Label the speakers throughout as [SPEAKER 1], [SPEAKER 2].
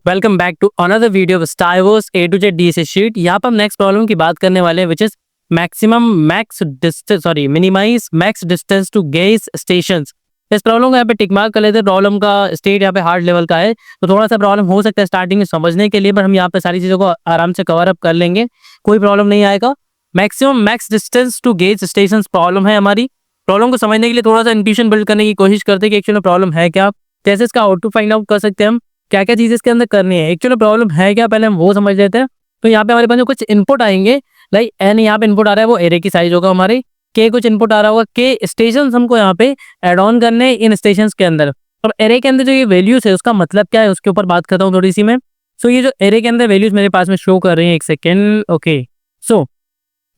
[SPEAKER 1] Welcome back to another video of Striver's A to Z DSA sheet. यहाँ पर हम next problem की बात करने वाले हैं which is minimize max distance to gas stations. इस प्रॉब्लम को यहाँ पे टिक मार्क कर लेते हैं। प्रॉब्लम का स्टेट यहाँ पे हार्ड लेवल का है, तो थोड़ा सा प्रॉब्लम हो सकता है स्टार्टिंग में समझने के लिए, पर हम यहाँ पे सारी चीज़ों को आराम से कवर अप कर लेंगे, कोई प्रॉब्लम नहीं आएगा। Maximum max distance to gas station problem है हमारी। प्रॉब्लम को समझने के लिए थोड़ा सा इंट्यूशन बिल्ड करने की कोशिश करते हैं कि एक्चुअली प्रॉब्लम है क्या, कैसे इसका आउटपुट फाइंड आउट कर सकते हैं हम, क्या क्या चीज़ इसके अंदर करनी है, एक्चुअली प्रॉब्लम है क्या, पहले हम वो समझ लेते हैं। तो यहाँ पे हमारे पास जो कुछ इनपुट आएंगे, लाइक एन यहाँ पे इनपुट आ रहा है वो एरे की साइज होगा हमारे, के कुछ इनपुट आ रहा होगा, के स्टेशन हमको यहाँ पे एड ऑन करने हैं इन स्टेशन के अंदर। और एरे के अंदर जो ये वैल्यूज है उसका मतलब क्या है उसके ऊपर बात करता हूँ थोड़ी सी मैं। सो ये जो एरे के अंदर वैल्यूज मेरे पास में शो कर रही है, एक सेकेंड, ओके। सो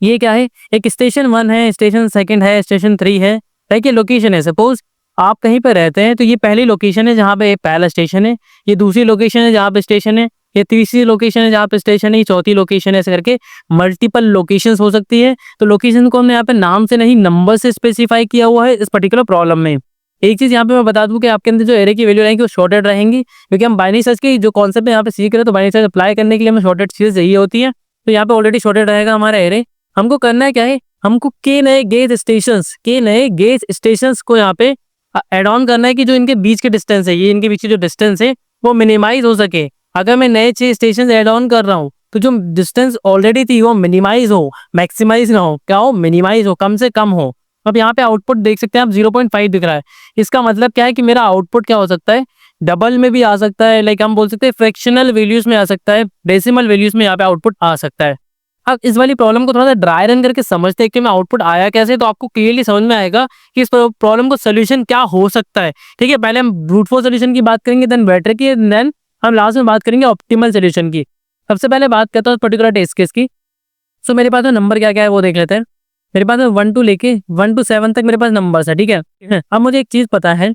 [SPEAKER 1] ये क्या है, एक स्टेशन 1 है, स्टेशन 2 है, स्टेशन 3 है, लाइक ये लोकेशन है। सपोज आप कहीं पर रहते हैं तो ये पहली लोकेशन है जहाँ पे पहला स्टेशन है, ये दूसरी लोकेशन है जहाँ पे स्टेशन है, ये तीसरी लोकेशन है जहाँ पे स्टेशन है, ये चौथी लोकेशन है, ऐसे करके मल्टीपल लोकेशंस हो सकती है। तो लोकेशन को हमने यहाँ पे नाम से नहीं नंबर से स्पेसिफाई किया हुआ है इस पर्टिकुलर प्रॉब्लम में। एक चीज यहाँ पे मैं बता दूं कि आपके अंदर जो एरे की वैल्यू रहेंगी वो शॉर्टेड रहेंगी, क्योंकि हम बाइनरी सर्च की जो कॉन्सेप्ट यहाँ पे सीख रहे हैं, तो बाइनरी सर्च अप्लाई करने के लिए हमें शॉर्टेड चीज चाहिए होती है। तो यहाँ पे ऑलरेडी शॉर्टेड रहेगा हमारा एरे। हमको करना है क्या है, हमको के नए गेज स्टेशंस को यहाँ पे एड ऑन करना है कि जो इनके बीच के डिस्टेंस है, ये इनके बीच की जो डिस्टेंस है वो मिनिमाइज हो सके। अगर मैं नए 6 स्टेशन ऐड ऑन कर रहा हूँ तो जो डिस्टेंस ऑलरेडी थी वो मिनिमाइज हो, मैक्सिमाइज ना हो, क्या हो, मिनिमाइज हो, कम से कम हो। अब यहाँ पे आउटपुट देख सकते हैं आप 0.5 दिख रहा है। इसका मतलब क्या है कि मेरा आउटपुट क्या हो सकता है, डबल में भी आ सकता है, लाइक हम बोल सकते हैं फ्रैक्शनल वैल्यूज में आ सकता है, डेसिमल वैल्यूज में यहाँ पे आउटपुट आ सकता है। अब इस वाली प्रॉब्लम को थोड़ा सा ड्राई रन करके समझते हैं कि मैं आउटपुट आया कैसे, तो आपको क्लियरली समझ में आएगा कि इस प्रॉब्लम को सोल्यूशन क्या हो सकता है। ठीक है, पहले हम ब्रूट फोर्स सोल्यूशन की बात करेंगे, देन बेटर की, देन हम लास्ट में बात करेंगे ऑप्टिमल सोल्यूशन की। सबसे पहले बात करता हूँ पर्टिकुलर टेस्ट केस की। सो मेरे पास नंबर क्या क्या है वो देख लेते हैं। मेरे पास 1 to लेके 1 to 7 तक मेरे पास नंबर है। ठीक है, अब मुझे एक चीज पता है,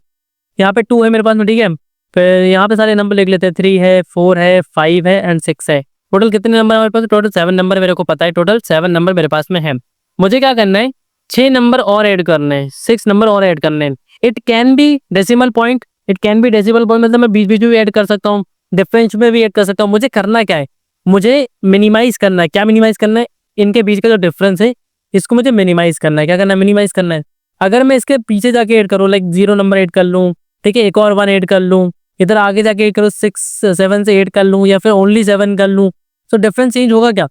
[SPEAKER 1] यहाँ पे 2 है मेरे पास में, ठीक है, फिर यहाँ पे सारे नंबर लिख लेते हैं, 3 है, 4 है, 5 है एंड 6 है। टोटल कितने नंबर हमारे पास, टोटल 7 नंबर मेरे को पता है, टोटल 7 नंबर मेरे पास में है। मुझे क्या करना है, 6 नंबर और ऐड करने हैं, 6 नंबर और ऐड करने हैं। It can be decimal point, मतलब मैं बीच बीच में भी ऐड कर सकता हूँ, डिफरेंस में भी ऐड कर सकता हूँ। मुझे करना क्या है, मुझे मिनिमाइज करना है। क्या मिनिमाइज करना है, इनके बीच का जो डिफरेंस है इसको मुझे मिनिमाइज करना है। क्या करना है, मिनिमाइज करना है। अगर मैं इसके पीछे जाके ऐड करूँ, लाइक 0 नंबर ऐड कर लूँ, ठीक है, एक और 1 ऐड कर लूँ, इधर आगे जाके ऐड करूँ 6 7 से ऐड कर लूँ, या फिर ओनली 7 कर लूँ, तो डिफरेंस चेंज होगा क्या,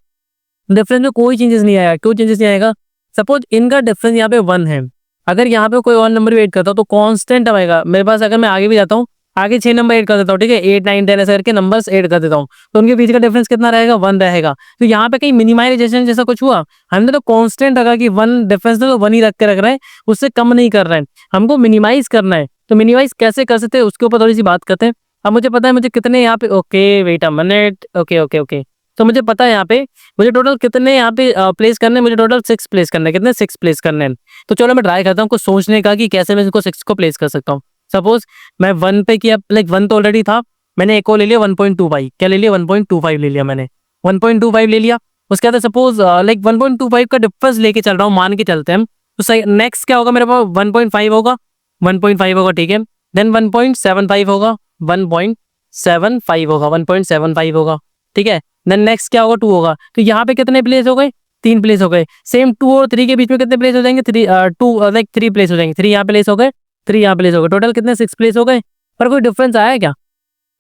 [SPEAKER 1] डिफरेंस में कोई चेंजेस नहीं आएगा। क्यों चेंजेस नहीं आएगा, सपोज इनका डिफरेंस यहाँ पे 1 है, अगर यहाँ पे कोई और नंबर भी ऐड करता हूँ तो कांस्टेंट आएगा मेरे पास। अगर मैं आगे भी जाता हूँ, आगे 6 नंबर ऐड कर देता हूँ, ठीक है, 8 9 10 ऐसे करके नंबर्स ऐड कर देता हूँ, तो उनके बीच का डिफरेंस कितना रहेगा, 1 रहेगा। तो यहाँ पे कहीं मिनिमाइजेशन जैसा कुछ हुआ, हमने तो कांस्टेंट रखा कि 1 डिफरेंस तो 1 ही रख के रख रहे हैं, उससे कम नहीं कर रहे हैं, हमको मिनिमाइज करना है। तो मिनिमाइज कैसे कर सकते हैं उसके ऊपर थोड़ी सी बात करते हैं। अब मुझे पता है मुझे कितने यहाँ पे, okay wait a minute, okay okay okay, तो मुझे पता है यहाँ पे मुझे टोटल कितने यहाँ पे प्लेस करने हैं, मुझे टोटल 6 प्लेस करने हैं। कितने, 6 प्लेस करने हैं। तो चलो मैं ट्राई करता हूँ कुछ सोचने का कि कैसे मैं इसको 6 को प्लेस कर सकता हूँ। सपोज मैं 1 पे किया, लाइक 1 तो ऑलरेडी था, मैंने एक और ले लिया 1.25, क्या ले लिया, 1.25 ले लिया मैंने, 1.25 ले लिया। उसके बाद सपोज लाइक 1.25 का डिफरेंस लेके चल रहा हूँ, मान के चलते हैं हम, तो नेक्स्ट क्या होगा मेरे पास, 1.5 होगा, 1.5 होगा, ठीक है, देन 1.75 होगा, 1.75 होगा, 1.75 होगा, ठीक है, देन नेक्स्ट क्या होगा, 2 होगा। तो यहाँ पे कितने प्लेस हो गए, 3 प्लेस हो गए। सेम 2 और 3 के बीच में कितने प्लेस हो जाएंगे, 3 प्लेस हो जाएंगे, 3 यहाँ प्लेस हो गए, 3 यहाँ प्लेस हो गए, टोटल कितने, 6 प्लेस हो गए। पर कोई डिफरेंस आया क्या,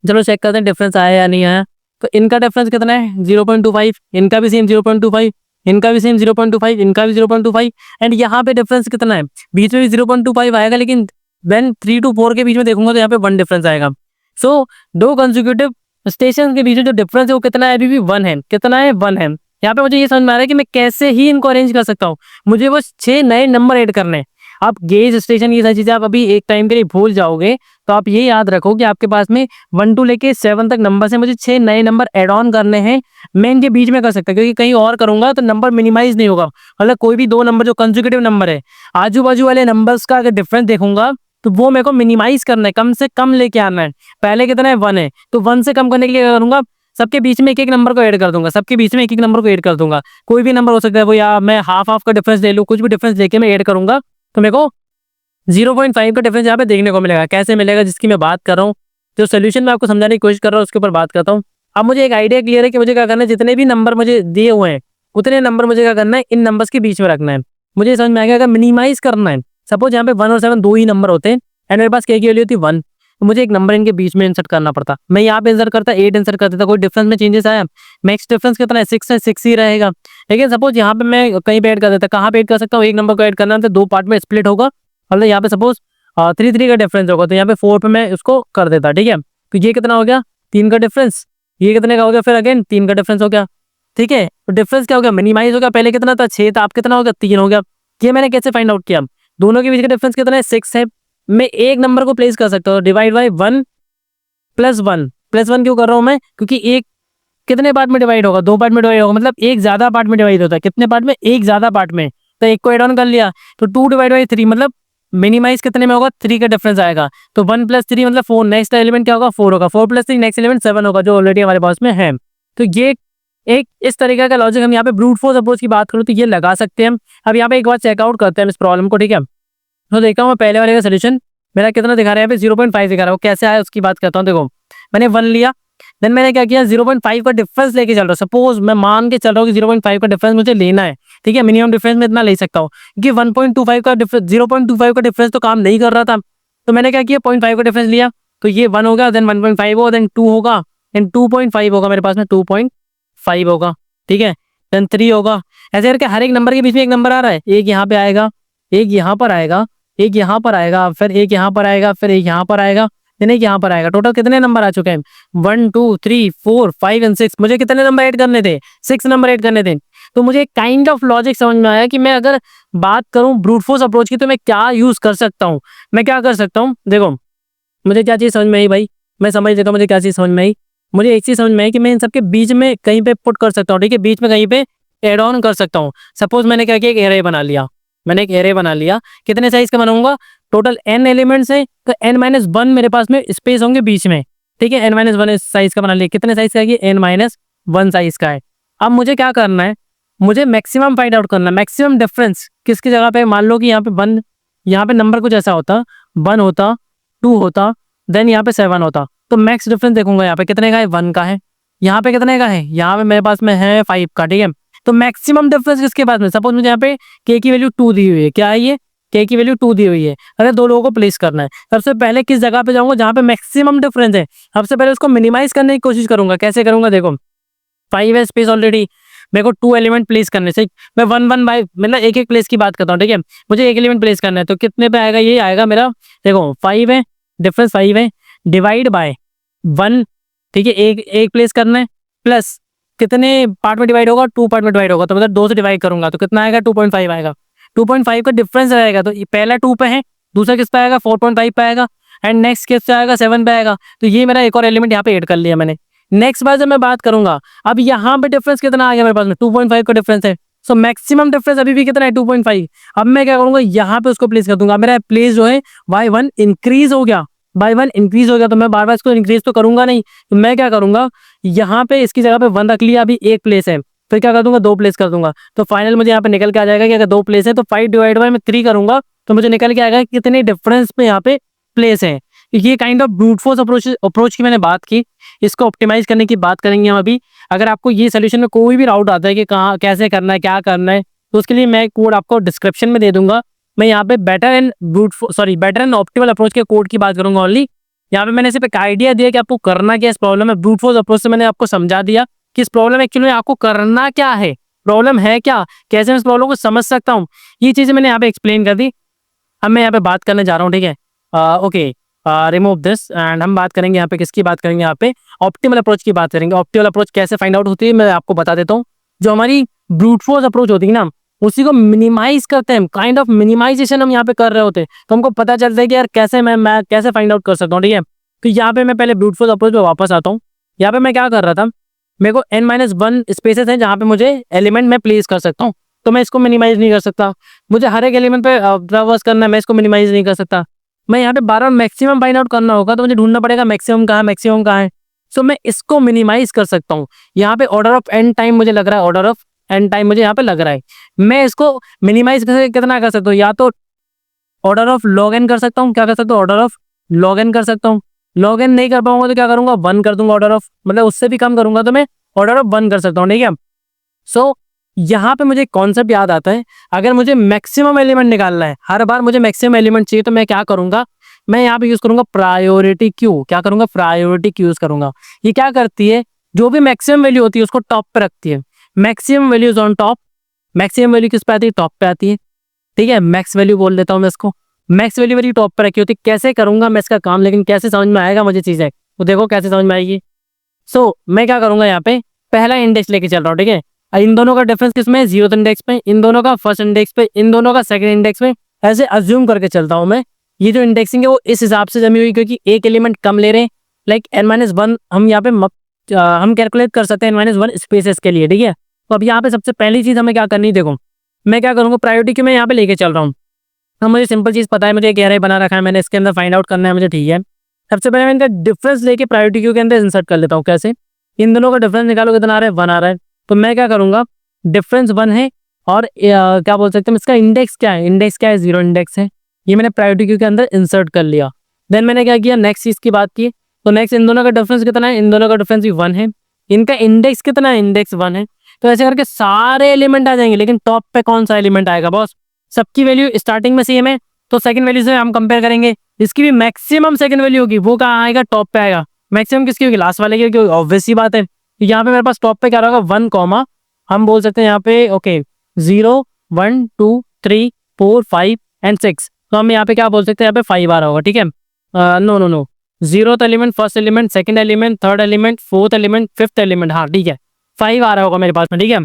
[SPEAKER 1] चलो चेक करते हैं डिफरेंस आया या नहीं आया। तो इनका डिफरेंस कितना है, 0.25, इनका भी सेम 0.25, इनका भी सेम 0.25, इनका भी 0.25, एंड यहाँ पे डिफरेंस कितना है, बीच में भी 0.25 आएगा, लेकिन देन 3 to 4 के बीच में देखूंगा तो यहाँ पे 1 डिफरेंस आएगा। सो 2 कंसेक्यूटिव स्टेशन के बीच में जो डिफरेंस है वो कितना है, अभी भी 1 है, कितना है, 1 है। यहाँ पे मुझे ये समझ में आ रहा है कि मैं कैसे ही इनको अरेंज कर सकता हूँ, मुझे बस 6 नए नंबर ऐड करने हैं। आप गेज स्टेशन की सारी चीजें आप अभी एक टाइम के लिए भूल जाओगे, तो आप ये याद रखो कि आपके पास में 1 to लेके 7 तक नंबर है, मुझे 6 नए नंबर ऐड ऑन करने हैं। मैं इनके बीच में कर सकता, क्योंकि कहीं और करूंगा तो नंबर मिनिमाइज नहीं होगा। मतलब कोई भी 2 नंबर जो कंसेक्यूटिव नंबर है, आजू बाजू वाले नंबर्स का अगर डिफरेंस देखूंगा तो वो मेरे को मिनिमाइज करना है, कम से कम लेके आना है। पहले कितना है, 1 है, तो 1 से कम करने के लिए क्या करूंगा, सबके बीच में एक एक नंबर को ऐड कर दूंगा, सबके बीच में एक एक नंबर को ऐड कर दूंगा। कोई भी नंबर हो सकता है वो, या मैं हाफ हाफ का डिफरेंस ले लूँ, कुछ भी डिफरेंस लेके मैं ऐड करूंगा, तो मेरे को 0.5 का डिफरेंस यहाँ पे देखने को मिलेगा। कैसे मिलेगा जिसकी मैं बात कर रहा हूँ, जो सोल्यूशन मैं आपको समझाने की कोशिश कर रहा हूँ उसके ऊपर बात करता हूँ। अब मुझे एक आइडिया क्लियर है कि मुझे क्या करना है, जितने भी नंबर मुझे दिए हुए हैं उतने नंबर मुझे क्या करना है, इन नंबर्स के बीच में रखना है। मुझे समझ में आ गया, अगर मिनिमाइज करना है, सपोज यहाँ पे 1 और 7 दो ही नंबर होते हैं एंड मेरे पास k की वैल्यू होती है 1, तो मुझे एक नंबर इनके बीच में इंसर्ट करना पड़ता। मैं यहाँ पे इंसर्ट करता 8 इंसर्ट कर देता, कोई डिफरेंस में चेंजेस आया? मैक्स डिफरेंस कितना है? 6 है, 6 ही रहेगा। लेकिन सपोज यहाँ पे मैं कहीं पे ऐड कर देता, कहाँ पे ऐड कर सकता हूँ? एक नंबर को ऐड करना है तो दो पार्ट में स्प्लिट होगा, मतलब यहाँ पे सपोज 3 का डिफरेंस होगा तो यहाँ पे 4 पे मैं उसको कर देता, ठीक है। तो ये कितना हो गया? 3 का डिफरेंस। ये कितने का हो गया? फिर अगेन 3 का डिफरेंस हो गया, ठीक है। तो डिफरेंस क्या हो गया? मिनिमाइज हो गया। पहले कितना था? 6 था, अब कितना हो गया? 3 हो गया। ये मैंने कैसे फाइंड आउट किया? दोनों के बीच का डिफरेंस कितना है? 6 है। मैं एक नंबर को प्लेस कर सकता हूँ, डिवाइड बाई 1 प्लस 1। प्लस 1 क्यों कर रहा हूँ मैं? क्योंकि एक कितने पार्ट में डिवाइड होगा? 2 पार्ट में डिवाइड होगा, मतलब एक ज्यादा पार्ट में डिवाइड होता है। कितने पार्ट में? एक ज्यादा पार्ट में। तो एक को एड ऑन कर लिया तो 2 डिवाइड बाई 3, मतलब मिनिमाइज कितने में होगा? 3 का डिफरेंस आएगा। तो 1 प्लस 3 मतलब 4। नेक्स्ट एलिमेंट क्या होगा? 4 होगा। 4 प्लस 3 नेक्स्ट एलिमेंट 7 होगा, जो ऑलरेडी हमारे पास में है। तो ये एक इस तरीके का लॉजिक हम यहाँ पे ब्रूट फोर्स अप्रोच की बात करूँ तो ये लगा सकते हैं हम। अब यहाँ पे एक बार चेकआउट करते हैं इस प्रॉब्लम को, ठीक है। तो देखा हूँ मैं पहले वाले का सोल्यूशन मेरा कितना दिखा रहा है? यहाँ पे 0.5 दिखा रहा है। वो कैसे आया उसकी बात करता हूँ। देखो मैंने 1 लिया, देन मैंने क्या किया? 0.5 का डिफरेंस लेके चल रहा हूँ। सपोज मैं मान के चल रहा हूँ कि 0.5 का डिफरेंस मुझे लेना है, ठीक है। मिनिमम डिफरेंस में इतना ले सकता हूँ क्योंकि 1.25 का डिफरेंस 0.25 का डिफरेंस तो काम नहीं कर रहा था। तो मैंने क्या किया? 0.5 का डिफरेंस लिया, तो ये 1 होगा, देन 1.5 होगा, देन 2 होगा, देन 2.5 होगा मेरे पास में, 2.5 होगा, ठीक है। देन 3 होगा। ऐसे करके हर एक नंबर के बीच में एक नंबर आ रहा है। एक यहाँ पे आएगा, एक यहाँ पर आएगा, एक यहाँ पर आएगा, फिर एक यहाँ पर आएगा, फिर एक यहाँ पर आएगा, देन एक यहाँ पर आएगा। टोटल कितने नंबर आ चुके हैं? 1 2 3 4 5 एंड 6। मुझे कितने नंबर ऐड करने थे? 6 नंबर ऐड करने थे। तो मुझे एक काइंड ऑफ लॉजिक समझ में आया कि मैं अगर बात करूं ब्रूट फोर्स अप्रोच की तो मैं क्या यूज कर सकता हूं। मैं क्या कर सकता हूं? देखो मुझे क्या चीज समझ में आई भाई, मैं समझ लेता हूँ मुझे क्या चीज समझ में आई। मुझे एक चीज समझ में आई कि मैं इन सबके बीच में कहीं पे पुट कर सकता हूँ, ठीक है। बीच में कहीं पे एड ऑन कर सकता हूँ। सपोज मैंने क्या किया? एक एरे बना लिया। मैंने एक एरे बना लिया, कितने साइज का बनाऊंगा? टोटल n एलिमेंट्स है तो n-1 मेरे पास में स्पेस होंगे बीच में, ठीक है। n-1 साइज का बना लिया। कितने साइज का है ये? n-1 साइज का है। अब मुझे क्या करना है? मुझे मैक्सिमम फाइंड आउट करना है। मैक्सिमम डिफरेंस किसकी जगह पे? मान लो कि यहाँ पे 1, यहाँ पे नंबर कुछ ऐसा होता, 1 होता, 2 होता, देन यहाँ पे 7 होता। तो मैक्स डिफरेंस देखूंगा यहाँ पे कितने का है? 1 का है। यहाँ पे कितने का है? यहाँ पे मेरे पास में है 5 का, ठीक है। तो मैक्सिमम डिफरेंस किसके पास में? सपोज मुझे यहाँ पे k की वैल्यू 2 दी हुई है। क्या है ये? k की वैल्यू 2 दी हुई है। अगर दो लोगों को प्लेस करना है, सबसे पहले किस जगह पे जाऊंगा? जहाँ पे मैक्सिमम डिफरेंस है। सबसे पहले उसको मिनिमाइज करने की कोशिश करूंगा। कैसे करूंगा? देखो 5 है स्पेस ऑलरेडी, मेरे को 2 एलिमेंट प्लेस करने से मैं 1 बाय मतलब एक एक प्लेस की बात करता हूँ, ठीक है। मुझे एक एलिमेंट प्लेस करना है तो कितने पे आएगा? ये आएगा मेरा, देखो 5 है, डिफरेंस 5 है, डिवाइड बाय 1, ठीक है। एक एक प्लेस करना है, प्लस कितने पार्ट में डिवाइड होगा? 2 पार्ट में डिवाइड होगा, तो मतलब 2 से डिवाइड करूंगा तो कितना आएगा? 2.5 आएगा। 2.5 का डिफरेंस रहेगा तो पहला 2 पे है, दूसरा किस पे आएगा? 4.5 पे आएगा, एंड नेक्स्ट किस पे आएगा? 7 पे आएगा। तो ये मेरा एक और एलिमेंट यहाँ पे ऐड कर लिया मैंने। नेक्स्ट बार जब मैं बात करूंगा, अब यहाँ पे डिफरेंस कितना आ गया मेरे पास में? 2.5 का डिफरेंस है। सो मैक्सिमम डिफरेंस अभी भी कितना है? 2.5। अब मैं क्या करूंगा? यहाँ पे उसको प्लेस कर दूंगा। मेरा प्लेस जो है बाय 1 इंक्रीज हो गया, बाय 1 इंक्रीज हो गया। तो मैं बार बार इसको इंक्रीज तो करूंगा नहीं, तो मैं क्या करूंगा? यहाँ पे इसकी जगह पे 1 रख लिया, अभी एक प्लेस है, फिर क्या कर दूंगा? 2 प्लेस कर दूंगा। तो फाइनल मुझे यहाँ पे निकल के आ जाएगा कि अगर 2 प्लेस है तो 5 डिवाइड बाय मैं 3 करूंगा तो मुझे निकल के आएगा कितने डिफरेंस पे यहाँ पे प्लेस है। ये kind of brute force approach की मैंने बात की। इसको ऑप्टिमाइज करने की बात करेंगे हम अभी। अगर आपको ये सोल्यूशन में कोई भी डाउट आता है कि कहाँ कैसे करना है, क्या करना है, तो उसके लिए मैं कोड आपको डिस्क्रिप्शन में दे दूंगा। मैं यहाँ पे बेटर एंड ऑप्टिमल अप्रोच के कोड की बात करूंगा ओनली। यहाँ पे मैंने सिर्फ एक आइडिया दिया कि आपको करना क्या है इस प्रॉब्लम में। ब्रूट फोर्स अप्रोच से मैंने आपको समझा दिया कि इस प्रॉब्लम एक्चुअली में आपको करना क्या है, प्रॉब्लम है क्या, कैसे मैं इस प्रॉब्लम को समझ सकता हूँ, ये चीजें मैंने यहाँ पे एक्सप्लेन कर दी। अब मैं यहाँ पे बात करने जा रहा हूँ, ठीक है। ओके, रिमूव दिस एंड हम बात करेंगे यहाँ पे किसकी बात करेंगे? यहाँ पे ऑप्टिमल अप्रोच की बात करेंगे। ऑप्टिमल अप्रोच कैसे फाइंड आउट होती है मैं आपको बता देता हूँ। जो हमारी ब्रूट फोर्स अप्रोच होती है ना, उसी को मिनिमाइज करते हैं, काइंड ऑफ मिनिमाइजेशन हम यहाँ पे कर रहे होते हैं। तो हमको पता चलता है कि यार कैसे मैं कैसे फाइंड आउट कर सकता हूँ, ठीक है। तो यहाँ पे मैं पहले ब्रूट फोर्स अप्रोच पे वापस आता हूँ। यहाँ पे मैं क्या कर रहा था? मेरे को n-1 स्पेसेस हैं जहाँ पे मुझे एलिमेंट में प्लेस कर सकता हूँ, तो मैं इसको मिनिमाइज नहीं कर सकता। मुझे हर एक एलिमेंट पे ट्रैवर्स करना है, मैं इसको मिनिमाइज नहीं कर सकता। मैं यहाँ पे बार-बार मैक्सिमम फाइंड आउट करना होगा तो मुझे ढूंढना पड़ेगा मैक्सिमम कहाँ है। सो मैं इसको मिनिमाइज कर सकता हूँ। यहाँ पे ऑर्डर ऑफ एन टाइम मुझे लग रहा है, ऑर्डर ऑफ एन टाइम मुझे यहाँ पे लग रहा है। मैं इसको मिनिमाइज कितना कर सकता हूँ? या तो ऑर्डर ऑफ लॉग एन कर सकता हूँ, क्या कर सकता हूँ? ऑर्डर ऑफ लॉग एन कर सकता हूँ। लॉग इन नहीं कर पाऊंगा तो क्या करूंगा, 1 कर दूंगा ऑर्डर ऑफ, मतलब उससे भी कम करूंगा तो मैं ऑर्डर ऑफ 1 कर सकता हूँ, ठीक है। सो यहाँ पे मुझे कॉन्सेप्ट याद आता है, अगर मुझे मैक्सिमम एलिमेंट निकालना है, हर बार मुझे मैक्सिमम एलिमेंट चाहिए, तो मैं क्या करूंगा, मैं यहाँ पे यूज करूंगा प्रायोरिटी क्यू। क्या करूंगा, प्रायोरिटी क्यू यूज करूंगा। ये क्या करती है, जो भी मैक्सिमम वैल्यू होती है उसको टॉप पे रखती है। Maximum value is on top. Maximum value किस पे आती है, टॉप पे आती है, ठीक है। मैक्स वैल्यू बोल देता हूँ मैं इसको, मैक्स वैल्यू मेरी टॉप पे रखी होती है। कैसे करूंगा मैं इसका काम, लेकिन कैसे समझ में आएगा मुझे चीजें, तो देखो कैसे समझ में आएगी। मैं क्या करूंगा, यहाँ पे पहला इंडेक्स लेके चल रहा हूँ, ठीक है। इन दोनों का डिफरेंस किसमें, 0th इंडेक्स पे, इन दोनों का फर्स्ट इंडेक्स पे, इन दोनों का सेकंड इंडेक्स पे। ऐसे अज्यूम करके चलता हूँ मैं। ये जो इंडेक्सिंग है वो इस हिसाब से जमी हुई, क्योंकि एक एलिमेंट कम ले रहे हैं, लाइक n-1 हम यहाँ पे हम कैलकुलेट कर सकते हैं n-1 स्पेसेस के लिए, ठीक है। तो अब यहाँ पे सबसे पहली चीज हमें क्या करनी है, देखो मैं क्या करूँगा, प्रायोरिटी क्यों मैं यहाँ पे लेके चल रहा हूँ। अब मुझे सिंपल चीज पता है, मुझे एक एरे बना रखा है मैंने, इसके अंदर फाइंड आउट करना है मुझे, ठीक है। सबसे पहले मैं इनका डिफरेंस लेके प्रायोरिटी क्यू के अंदर इंसर्ट कर लेता हूँ। कैसे, इन दोनों का डिफरेंस निकालो, कितना आ रहा है, 1 आ रहा है। तो मैं क्या करूंगा, डिफरेंस 1 है, और क्या बोल सकते हैं इसका इंडेक्स क्या है, इंडेक्स क्या है, 0 इंडेक्स है। ये मैंने प्रायोरिटी क्यू के अंदर इंसर्ट कर लिया। देन मैंने क्या किया, नेक्स्ट चीज की बात की, तो नेक्स्ट इन दोनों का डिफरेंस कितना है, इन दोनों का डिफरेंस भी 1 है। इनका इंडेक्स कितना है, इंडेक्स 1 है। तो ऐसे करके सारे एलिमेंट आ जाएंगे, लेकिन टॉप पे कौन सा एलिमेंट आएगा बॉस, सबकी वैल्यू स्टार्टिंग में सेम है, तो सेकंड वैल्यू से हम कंपेयर करेंगे। इसकी भी मैक्सिमम सेकंड वैल्यू होगी, वो कहाँ आएगा, टॉप पे आएगा। मैक्सिमम किसकी होगी, लास्ट वाले की, क्योंकि ऑब्वियस सी बात है। यहाँ पे मेरे पास टॉप पे क्या होगा, 1 कॉमा, हम बोल सकते हैं यहाँ पे ओके 0 1 2 3 4 5 एंड 6। तो हम यहाँ पे क्या बोल सकते हैं, यहाँ पे 5 आ रहा होगा, ठीक है। No no no, 0th element, first element, second element, third element, fourth element, fifth element, हाँ ठीक है, 5 आ रहा होगा मेरे पास में, ठीक है।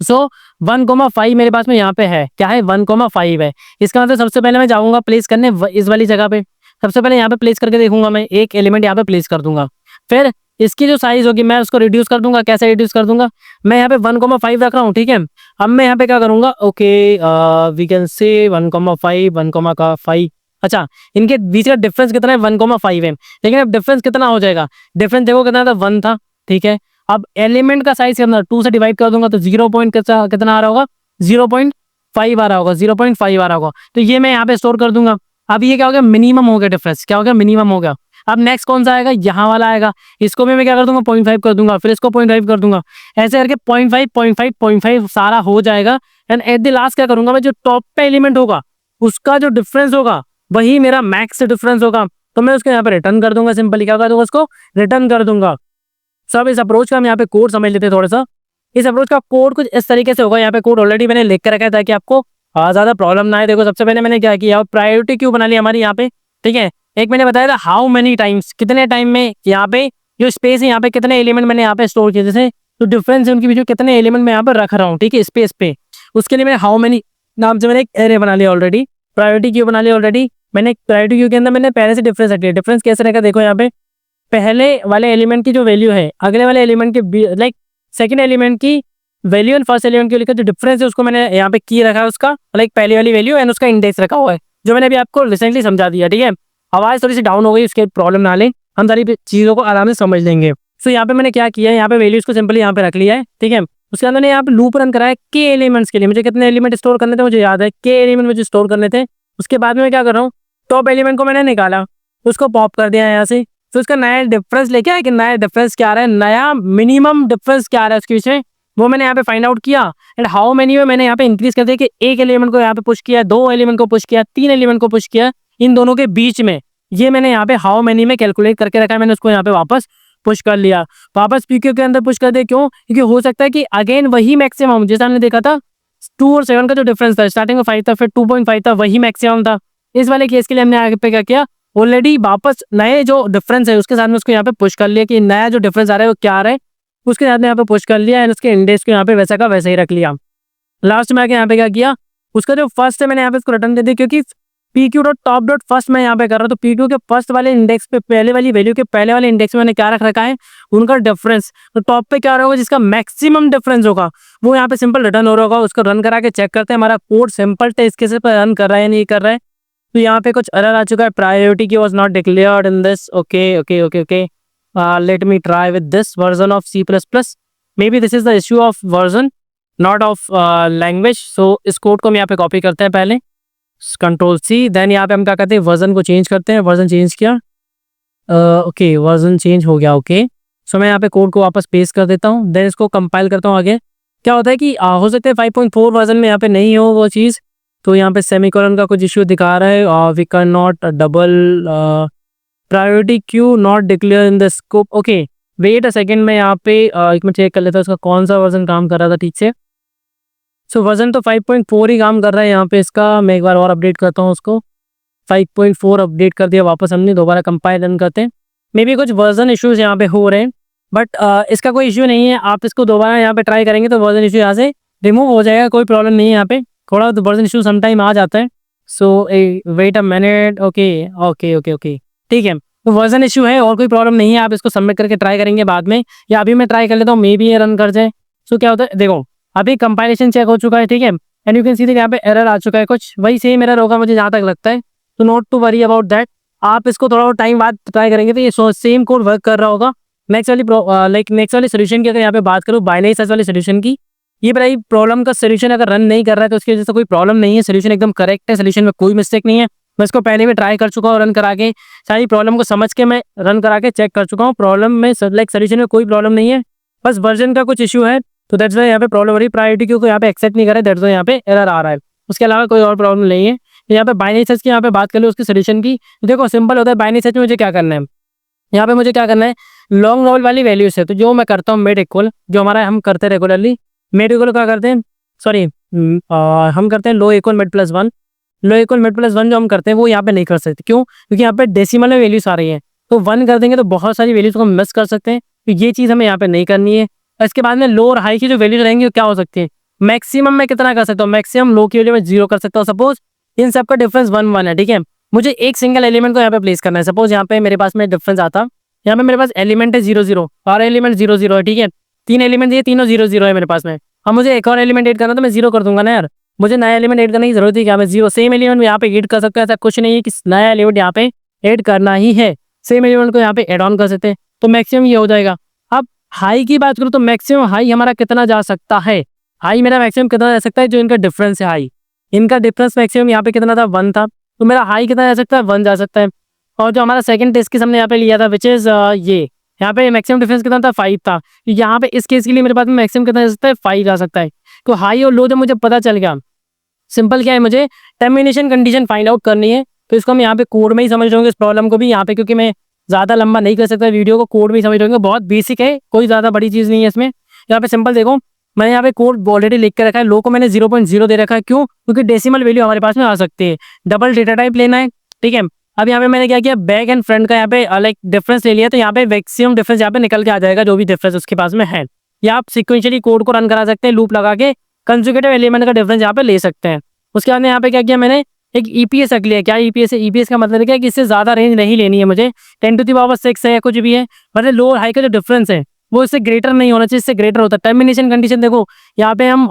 [SPEAKER 1] 1,5 मेरे पास में यहाँ पे है, क्या है, 1,5 है। इसका मतलब सबसे पहले मैं जाऊंगा प्लेस करने इस वाली जगह पे। सबसे पहले यहाँ पे प्लेस करके देखूंगा, मैं एक एलिमेंट यहाँ पे प्लेस कर दूंगा। फिर इसकी जो साइज होगी मैं उसको रिड्यूस कर दूंगा। कैसे रिड्यूस कर दूंगा, मैं यहाँ पे 1,5 रख रहा हूँ, ठीक है। अब मैं यहाँ पे क्या करूंगा, ओके वी कैन से 1,5 1,5। अच्छा, इनके बीच का डिफरेंस कितना है, 1,5 है। लेकिन अब डिफरेंस कितना हो जाएगा, डिफरेंस देखो कितना था, 1 था, ठीक है। अब एलिमेंट का साइज कितना, 2 से डिवाइड कर दूंगा तो 0 पॉइंट कितना आ रहा होगा, 0.5 आ रहा होगा, 0.5 आ रहा होगा। तो ये मैं यहाँ पे स्टोर कर दूंगा। अब ये क्या हो गया, मिनिमम हो गया डिफरेंस, क्या हो गया, मिनिमम हो गया। अब नेक्स्ट कौन सा आएगा, यहाँ वाला आएगा। इसको भी मैं क्या कर दूंगा, 0.5 कर दूंगा, फिर इसको 0.5 कर दूंगा, ऐसे करके 0.5 0.5 0.5 सारा हो जाएगा। एंड एट द लास्ट क्या करूंगा मैं, जो टॉप पे एलिमेंट होगा उसका जो डिफरेंस होगा वही मेरा मैक्स डिफरेंस होगा। तो मैं उसको यहाँ पे रिटर्न कर दूंगा, सिंपली क्या कर दूंगा, उसको रिटर्न कर दूंगा। सब इस अप्रोच का हम यहाँ पे कोड समझ लेते हैं थोड़ा सा। इस अप्रोच का कोड कुछ इस तरीके से होगा, यहाँ पे कोड ऑलरेडी मैंने लिख कर रखा है ताकि आपको ज्यादा प्रॉब्लम ना आए। देखो सबसे पहले मैंने क्या किया, प्रायोरिटी क्यू बना ली हमारी यहाँ पे, ठीक है। एक मैंने बताया था हाउ मेनी टाइम्स, कितने टाइम में यहाँ पे जो स्पेस है यहाँ पे कितने एलिमेंट मैंने यहाँ पे स्टोर किए, जैसे जो डिफरेंस है उनके बीच में कितने एलिमेंट मैं यहाँ पे रख रहा हूँ, ठीक है, स्पेस पे। उसके लिए मैंने हाउ मेनी नाम से मैंने एक एरे बना लिया ऑलरेडी, प्रायोरिटी क्यू बना लिया ऑलरेडी। मैंने प्रायोरिटी क्यू के अंदर मैंने पहले से डिफरेंस रख लिया। डिफरेंस कैसे रहेगा, देखो यहाँ पे पहले वाले एलिमेंट की जो वैल्यू है अगले वाले एलिमेंट के लाइक सेकंड एलिमेंट की वैल्यू एंड फर्स्ट एलिमेंट के लिए जो डिफरेंस है उसको मैंने यहाँ पे की रखा है, उसका लाइक पहले वाली वैल्यू एंड उसका इंडेक्स रखा हुआ है, जो मैंने अभी आपको रिसेंटली समझा दिया, ठीक है। आवाज थोड़ी सी डाउन हो गई, उसके प्रॉब्लम ना लें, हम सारी चीज़ों को आराम से समझ लेंगे। सो यहाँ पे मैंने क्या किया है, यहाँ पे वैल्यूज को सिंपली यहाँ पे रख लिया है, ठीक है। उसके अंदर यहाँ पे लूप रन कराया के एलिमेंट्स के लिए। मुझे कितने एलिमेंट स्टोर करने थे मुझे याद है, के एलिमेंट मुझे स्टोर करने थे। उसके बाद में मैं क्या कर रहा हूँ, टॉप एलिमेंट को मैंने निकाला, उसको पॉप कर दिया यहाँ से। तो उसका नया डिफरेंस लेके आया कि नया डिफरेंस क्या आ रहा है, नया मिनिमम डिफरेंस क्या आ रहा है उसके बीच में, वो मैंने यहाँ पे फाइंड आउट किया। एंड हाउ मेनी में मैंने यहाँ पे इंक्रीज कर दिया कि एक एलिमेंट को यहाँ पे पुश किया, 2 एलिमेंट को पुश किया, 3 एलिमेंट को पुश किया, इन दोनों के बीच में ये मैंने यहाँ पे हाउ मेनी में कैलकुलेट करके रखा है। मैंने उसको यहाँ पे वापस पुश कर लिया, वापस पीक्यू के अंदर पुश कर दिया। क्यों, क्योंकि हो सकता है कि अगेन वही मैक्सिमम जैसा हमने देखा था 2 और 7 का जो डिफरेंस था, स्टार्टिंग में 5 था फिर 2.5 था, वही मैक्सिमम था। इस वाले केस के लिए हमने आगे पे क्या किया, ऑलरेडी वापस नए जो डिफरेंस है उसके साथ में उसको यहाँ पे पुश कर लिया कि नया जो डिफरेंस आ रहा है वो क्या आ रहा है, उसके साथ में यहाँ पे पुश कर लिया एंड उसके इंडेक्स को यहाँ पे वैसा का वैसा ही रख लिया। लास्ट में आके यहाँ पे क्या किया, उसका जो फर्स्ट है मैंने यहाँ पे उसको रिटर्न दे दिया, क्योंकि pq dot top dot first मैं यहाँ पे कर रहा हूँ। तो pq के फर्स्ट वाले इंडेक्स पे पहले वाली वैल्यू के पहले वाले इंडेक्स में मैंने क्या रख रखा है, उनका डिफरेंस। तो टॉप पे क्या होगा, जिसका मैक्सिमम डिफरेंस होगा वो यहाँ पे सिंपल रिटर्न हो रहा होगा। उसको रन करा के चेक करते हैं हमारा कोड सिंपल टेस्ट केस पर रन कर रहा है या नहीं कर रहा है। तो यहाँ पे कुछ एरर आ चुका है, priority queue was not declared in this. Okay okay okay okay, let me try with this version of C++। May be this is the issue of version not of language. So इस code को हम यहाँ पे copy करते हैं पहले, Ctrl+C, then यहाँ पे हम क्या करते हैं, वर्जन को चेंज करते हैं। वर्जन चेंज किया, ओके वर्जन चेंज हो गया। ओके सो मैं यहाँ पे कोड को वापस पेस्ट कर देता हूँ, देन इसको कंपाइल करता हूँ आगे। क्या होता है कि हो सकता है 5.4 वर्जन में यहाँ पे नहीं हो वो चीज़, तो यहाँ पे सेमीकोलन का कुछ इश्यू दिखा रहा है। We can not double priority queue not declare in the scope. Okay wait a second, मैं यहाँ पे एक मिनट चेक कर लेता हूँ उसका कौन सा वर्जन काम कर रहा था ठीक से। सो वर्जन तो 5.4 ही काम कर रहा है यहाँ पे इसका। मैं एक बार और अपडेट करता हूँ उसको। 5.4 अपडेट कर दिया वापस हमने, दोबारा कंपाइल रन करते हैं। मे बी कुछ वर्जन इश्यूज यहाँ पे हो रहे हैं, बट इसका कोई इश्यू नहीं है। आप इसको दोबारा यहाँ पे ट्राई करेंगे तो वर्जन इशू यहाँ से रिमूव हो जाएगा, कोई प्रॉब्लम नहीं है। यहाँ पे थोड़ा तो वर्जन इशू समटाइम आ जाता है। So wait a minute. Okay okay okay okay ठीक है, तो वर्जन इशू है और कोई प्रॉब्लम नहीं है। आप इसको सबमिट करके ट्राई करेंगे बाद में, या अभी मैं ट्राई कर लेता हूँ, मे बी ये रन कर जाए। सो क्या होता है देखो, अभी कंपाइलेशन चेक हो चुका है ठीक है, एंड यू कैन सी यहाँ पे एरर आ चुका है, कुछ वही सेम एरर होगा मुझे जहाँ तक लगता है। तो not to worry about that, आप इसको थोड़ा टाइम बाद ट्राई करेंगे तो ये सेम कोड वर्क कर रहा होगा। नेक्स्ट वाली सोल्यूशन की अगर यहाँ पे बात करूँ, बाइनरी सर्च वाली सोल्यूशन की, ये बताइए प्रॉब्लम का सोल्यूशन अगर रन नहीं कर रहा है तो उसकी वजह से कोई प्रॉब्लम नहीं है, सोल्यूशन एकदम करेक्ट है, सोल्यूशन में कोई मिस्टेक नहीं है। मैं इसको पहले भी ट्राई कर चुका हूँ, रन करा के सारी प्रॉब्लम को समझ के मैं रन करा के चेक कर चुका हूँ। प्रॉब्लम में सोल्यूशन में कोई प्रॉब्लम नहीं है, बस वर्जन का कुछ इशू है, तो दैट्स वाई यहाँ पे प्रॉब्लम हो रही है। प्रायोरिटी क्योंकि यहाँ पे एक्सेप्ट नहीं कर रहा है, दैट्स वाई यहाँ पे एरर आ रहा है। उसके अलावा कोई और प्रॉब्लम नहीं है। यहाँ पे बाइनरी सर्च की यहाँ पे बात कर लो उसकी सोल्यूशन की, देखो सिंपल होता है। बाइनरी सर्च में मुझे क्या करना है, यहाँ पे मुझे क्या करना है, लॉन्ग नॉवल वाली वैल्यूज है, तो जो मैं करता हूँ मेड इक्वल, जो हमारा हम करते हैं रेगुलरली, मेड इक्वल क्या करते हैं, सॉरी हम करते हैं लो इक्वल मेड प्लस वन। लो इक्वल मेड प्लस वन जो हम करते हैं वो यहाँ पे नहीं कर सकते, क्यों? क्योंकि यहाँ पे डेसिमल में वैल्यूज आ रही है, तो वन कर देंगे तो बहुत सारी वैल्यूज को हम मिस कर सकते हैं, तो ये चीज़ हमें यहाँ पे नहीं करनी है। इसके बाद में लो और हाई की जो वैल्यूज रहेंगी वो क्या हो सकती है, मैक्सिमम में कितना कर सकता हूँ, मैक्सिमम लो की वैल्यू में 0 कर सकता हूँ। सपोज इन सबका डिफरेंस 1 1 है ठीक है, मुझे एक सिंगल एलिमेंट को यहाँ पे प्लेस करना है। सपोज यहाँ पे मेरे पास में डिफरेंस आता, यहाँ पे मेरे पास एलिमेंट है 0 0 और एलिमेंट 0 0 है ठीक है, 3 एलिमेंट ये तीनों 0 0 है मेरे पास में। अब मुझे एक और एलिमेंट ऐड करना तो मैं 0 कर दूंगा ना यार, मुझे नया एलिमेंट ऐड करने की जरूरत है क्या? मैं 0 सेम एलिमेंट यहाँ पे ऐड कर सकता है, ऐसा कुछ नहीं है कि नया एलिमेंट यहाँ पे ऐड करना ही है, सेम एलिमेंट को यहाँ पे एड ऑन कर सकते हैं, तो मैक्सिमम ये हो जाएगा। अब हाई की बात करूँ तो मैक्सिमम हाई हमारा कितना जा सकता है, हाई मेरा मैक्सिमम कितना जा सकता है, जो इनका डिफरेंस है हाई, इनका डिफरेंस मैक्सिमम यहाँ पे कितना था 1 था, तो मेरा हाई कितना जा सकता है 1 जा सकता है। और जो हमारा सेकंड टेस्ट केस हमने यहाँ पे लिया था विच इज ये, यहाँ पे मैक्सिमम डिफरेंस कितना था 5 था, यहाँ पे इस केस के लिए मेरे पास में मैक्सिमम कितना जा सकता है 5 जा सकता है। तो हाई और लो जब मुझे पता चल गया, सिंपल क्या है, मुझे टर्मिनेशन कंडीशन फाइंड आउट करनी है, तो इसको हम यहाँ पे कोड में ही समझ रहे इस प्रॉब्लम को भी यहाँ पे, क्योंकि मैं ज़्यादा लंबा नहीं कर सकता वीडियो को, कोड में ही समझ रहे बहुत बेसिक है, कोई ज़्यादा बड़ी चीज़ नहीं है इसमें। यहाँ पे सिंपल देखो, मैंने यहाँ पे कोड ऑलरेडी लिख के रखा है, लो को मैंने 0.0 दे रखा है, क्यों? क्योंकि डेसिमल वैल्यू हमारे पास में आ सकती है, डबल डेटा टाइप लेना है ठीक है। अब यहाँ पे मैंने क्या किया, बैक एंड फ्रंट का यहाँ पे लाइक डिफरेंस ले लिया, तो यहाँ पे मैक्सिमम डिफरेंस यहाँ पे निकल के आ जाएगा, जो भी डिफरेंस उसके पास में है। या आप सिक्वेंशियली कोड को रन करा सकते हैं लूप लगा के, कंसेक्यूटिव एलिमेंट का डिफरेंस यहाँ पे ले सकते हैं। उसके बाद में यहाँ पे क्या किया मैंने, एक ईपीएस रख लिया। क्या ईपीएस है? ईपीएस का मतलब क्या है कि इससे ज्यादा रेंज नहीं लेनी है मुझे, 10⁻6 है या कुछ भी है, मतलब लो और हाई का जो डिफरेंस है वो इससे ग्रेटर नहीं होना चाहिए, इससे ग्रेटर होता है। टर्मिनेशन कंडीशन देखो, यहाँ पे हम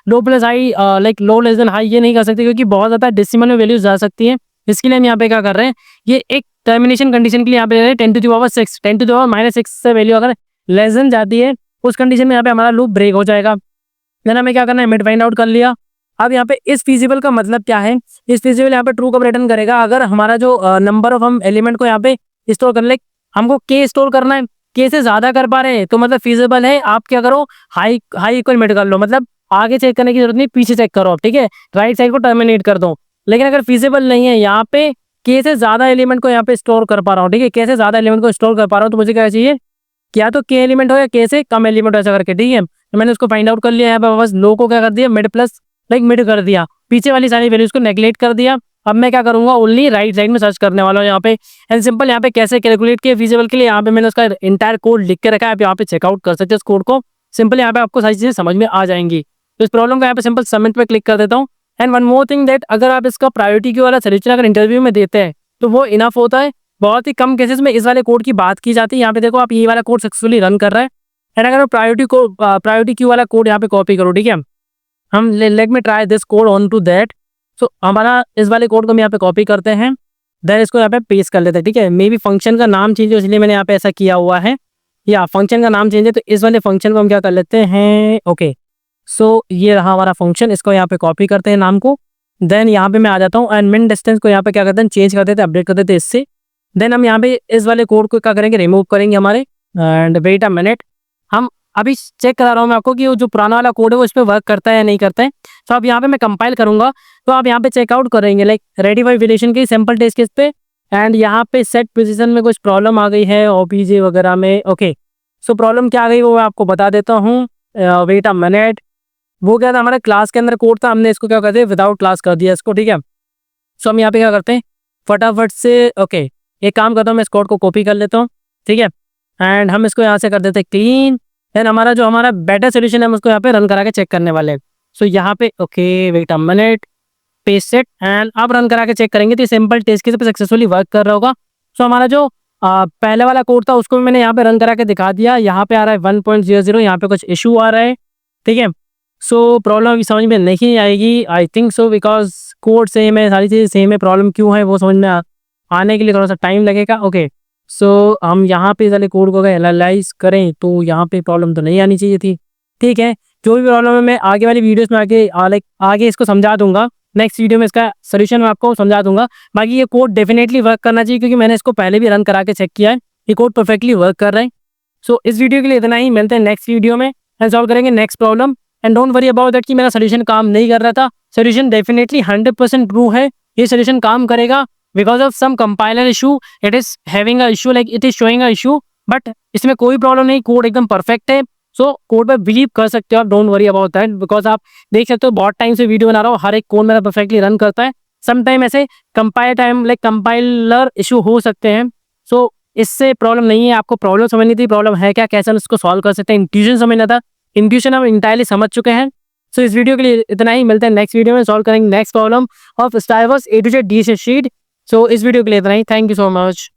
[SPEAKER 1] लो plus high like low less than high ये नहीं कर सकते, क्योंकि बहुत ज्यादा डेसिमल में वैल्यूज जा सकती है। इसके लिए हम यहाँ पे क्या कर रहे हैं, ये एक टर्मिनेशन कंडीशन के लिए यहाँ पे 10⁻6 10⁻6 से वैल्यू अगर लेस देन जाती है, उस कंडीशन में यहाँ पे हमारा लूप ब्रेक हो जाएगा। देन हमें क्या करना है, मिड फाइंड आउट कर लिया। अब यहाँ पे इस फिजिबल का मतलब क्या है, इस फिजिबल यहाँ पे ट्रू कब रिटर्न करेगा, अगर हमारा जो नंबर ऑफ हम एलिमेंट को यहाँ पे स्टोर कर ले, हमको के स्टोर करना है, के से ज्यादा कर पा रहे हैं तो मतलब फिजिबल है। आप क्या करो, हाई हाई इक्वल मिड कर लो, मतलब आगे चेक करने की जरूरत नहीं, पीछे चेक करो आप ठीक है, राइट साइड को टर्मिनेट कर दो। लेकिन अगर फिजिबल नहीं है, यहाँ पे के से ज्यादा एलिमेंट को यहाँ पे स्टोर कर पा रहा हूँ ठीक है, के से ज्यादा एलिमेंट को स्टोर कर पा रहा हूँ, तो मुझे क्या चाहिए, क्या तो के एलिमेंट हो या के से कम एलिमेंट हो, ऐसा करके ठीक है। तो मैंने उसको फाइंड आउट कर लिया, यहाँ पे बस लो को क्या कर दिया, मिड प्लस लाइक मिड कर दिया, पीछे वाली सारी वैल्यूज को नेगलेक्ट कर दिया। अब मैं क्या करूंगा, ओनली राइट साइड में सर्च करने वाला हूँ यहाँ पे। एंड सिंपल यहाँ पे कैसे कैलकुलेट किया फिजिबल के लिए, यहाँ पे मैंने उसका इंटायर कोड लिख के रखा है, आप यहाँ पे चेकआउट कर सकते हैं इस कोड को। सिंपल यहाँ पे आपको सारी चीजें समझ में आ जाएंगी। तो इस प्रॉब्लम को यहाँ पे सिंपल सबमिट पे क्लिक कर देता हूँ। And one more thing that, अगर आप इसका प्रायोरिटी क्यू वाला सोल्यूशन अगर इंटरव्यू में देते हैं तो वो इनफ होता है। बहुत ही कम केसेस में इस वाले कोड की बात की जाती है। यहाँ पे देखो आप ये वाला कोड सक्सेसफुली रन कर रहा है। एंड अगर प्रायोरिटी क्यू वाला कोड यहाँ पे कॉपी करो ठीक है, हम let me try this code on to that. So हमारा इस वाले कोड को हम यहाँ पे कॉपी करते हैं, देन इसको यहाँ पे पेस्ट कर लेते हैं ठीक है। मे बी फंक्शन का नाम चेंज है इसलिए मैंने यहाँ पे ऐसा किया हुआ है, या फंक्शन का नाम चेंज है तो इस वाले फंक्शन को हम क्या कर लेते हैं, ओके सो ये रहा हमारा फंक्शन, इसको यहाँ पे कॉपी करते हैं नाम को। देन यहाँ पे मैं आ जाता हूँ एंड मिन डिस्टेंस को यहाँ पे क्या करते हैं, चेंज कर देते हैं, अपडेट कर देते हैं इससे। देन हम यहाँ पे इस वाले कोड को क्या करेंगे, रिमूव करेंगे हमारे। एंड वेट अ मिनट, हम अभी चेक करा रहा हूँ मैं आपको कि वो जो पुराना वाला कोड है वो इस पे वर्क करता है या नहीं करता है। तो अब यहाँ पे मैं कंपाइल करूंगा, तो आप यहाँ पे चेकआउट करेंगे लाइक रेडी बाई वेरिएशन की सिंपल टेस्ट केस पे। एंड यहाँ पे सेट पोजीशन में कुछ प्रॉब्लम आ गई है ओपीजे वगैरह में। ओके, सो प्रॉब्लम क्या आ गई वो मैं आपको बता देता हूँ। वेट अ मिनट, वो क्या था, हमारे क्लास के अंदर कोड था, हमने इसको क्या कर दिया, विदाउट क्लास कर दिया इसको, ठीक है। सो हम यहाँ पे क्या करते हैं, फटाफट से ओके एक काम करता हूँ, मैं इस कोड को कॉपी कर लेता हूँ, ठीक है। एंड हम इसको यहाँ से कर देते हैं क्लीन। देन हमारा बेटर सोल्यूशन है, हम उसको यहाँ पे रन करा के चेक करने वाले हैं। सो यहाँ पे okay wait a minute, paste set, and अब रन करा के चेक करेंगे तो सिंपल टेस्ट केस पे सक्सेसफुली वर्क कर रहा होगा। सो हमारा जो पहले वाला कोड था उसको भी मैंने यहाँ पे रन करा के दिखा दिया। यहाँ पे आ रहा है 1.00, यहाँ पे कुछ इशू आ रहा है, ठीक है। सो प्रॉब्लम अभी समझ में नहीं आएगी, I think so, because code same है, सारी चीज़ें सेम है। प्रॉब्लम क्यों है वो समझ में आने के लिए थोड़ा सा टाइम लगेगा। ओके, सो हम यहाँ पे सारे कोड को अगर एनालाइज करें तो यहाँ पे प्रॉब्लम तो नहीं आनी चाहिए थी, ठीक है। जो भी प्रॉब्लम है मैं आगे वाली वीडियोस में आगे इसको समझा दूंगा। नेक्स्ट वीडियो में इसका सोल्यूशन मैं आपको समझा दूंगा। बाकी ये कोड डेफिनेटली वर्क करना चाहिए, क्योंकि मैंने इसको पहले भी रन करा के चेक किया है, ये कोड परफेक्टली वर्क कर रहा है। सो इस वीडियो के लिए इतना ही, मिलते हैं नेक्स्ट वीडियो में एंड सॉल्व करेंगे next problem. And don't worry about that कि मेरा सोल्यूशन काम नहीं कर रहा था, सोल्यूशन डेफिनेटली 100% ट्रू है, ये सोल्यूशन काम करेगा। Because of some compiler issue it is having a issue, like it is showing a issue, but इसमें कोई प्रॉब्लम नहीं, कोड एकदम परफेक्ट है। सो कोड पे बिलीव कर सकते हो आप, don't worry about that, because आप देख सकते हो बहुत टाइम से वीडियो बना रहा हूँ, हर एक कोड मेरा परफेक्टली रन करता है। सम टाइम ऐसे कंपाइलर इशू हो सकते हैं। सो इससे प्रॉब्लम नहीं है, आपको प्रॉब्लम समझनी थी, प्रॉब्लम है क्या, कैसे हम इसको सॉल्व कर सकते हैं, इंट्यूशन समझना था, इंट्यूशन हम इंटायरली समझ चुके हैं। सो इस वीडियो के लिए इतना ही, मिलते हैं नेक्स्ट वीडियो में, सॉल्व करेंगे next problem of Striver's A to Z DC शीट। सो इस वीडियो के लिए इतना ही, थैंक यू सो मच।